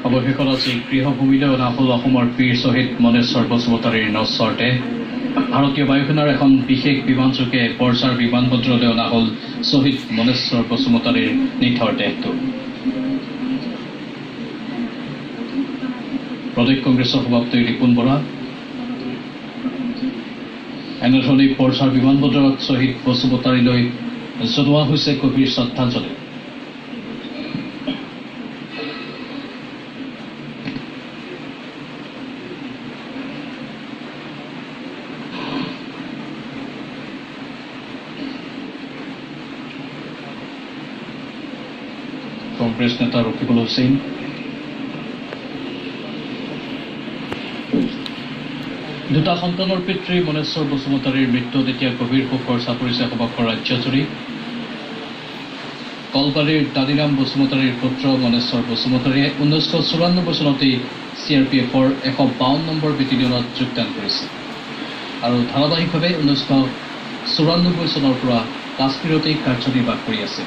অৱশেষত আজি গৃহভূমিলৈ অনা হ'ল অসমৰ বীৰ শ্বহীদ মনেশ্বৰ বসুমতাৰীৰ নশ্বৰতে ভাৰতীয় বায়ুসেনাৰ এখন বিশেষ বিমানযোগে বৰঝাৰ বিমানবন্দৰলৈ অনা হ'ল শ্বহীদ মনেশ্বৰ বসুমতাৰীৰ নিথৰ দেহটো। প্ৰদেশ কংগ্ৰেছৰ সভাপতি ৰিপুণ বৰা এনেধৰণে বৰঝাৰ বিমানবন্দৰত শ্বহীদ বসুমতাৰীলৈ জনোৱা হৈছে গভীৰ শ্ৰদ্ধাঞ্জলি। কংগ্ৰেছ নেতা ৰকিবুল হুছেইন, দুটা সন্তানৰ পিতৃ মনেশ্বৰ বসুমতাৰীৰ মৃত্যুত এতিয়া গভীৰ শোকৰ চাপৰিছে সমগ্ৰ ৰাজ্যজুৰি। কলবাৰীৰ দাদিৰাম বসুমতাৰীৰ পুত্ৰ মনেশ্বৰ বসুমতাৰীয়ে 1994 চনতেই CRPFৰ 152 নম্বৰ বেটেলিয়নত যোগদান কৰিছিল আৰু ধাৰাবাহিকভাৱে 1994 চনৰ পৰা কাশ্মীৰতেই কাৰ্যনিৰ্বাহ কৰি আছে।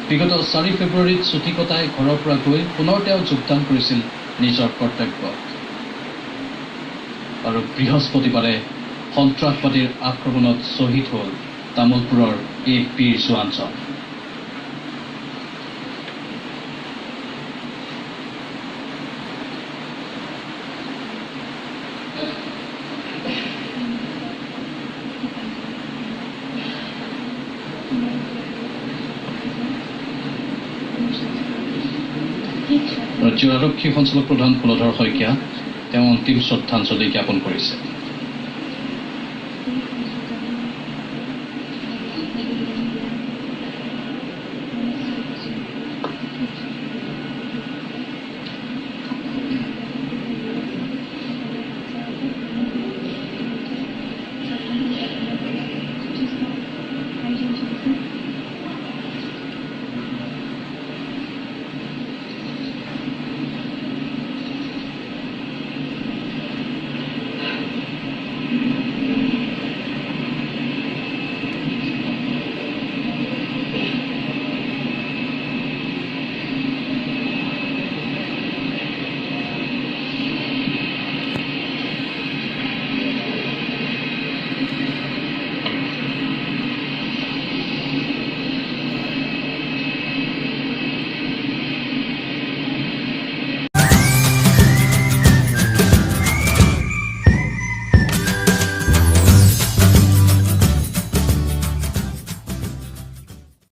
বিগত 4 ফেব্ৰুৱাৰীত ছুটি কটাই ঘৰৰ পৰা গৈ পুনৰ তেওঁ যোগদান কৰিছিল নিজৰ কৰ্তব্যত আৰু বৃহস্পতিবাৰে সন্ত্ৰাসবাদীৰ আক্ৰমণত শ্বহীদ হ'ল তামুলপুৰৰ এই বীৰ জোৱানজন। ৰাজ্যৰ আৰক্ষী সঞ্চালক প্ৰধান কুলধৰ শইকীয়া তেওঁ অন্তিম শ্ৰদ্ধাঞ্জলি জ্ঞাপন কৰিছে।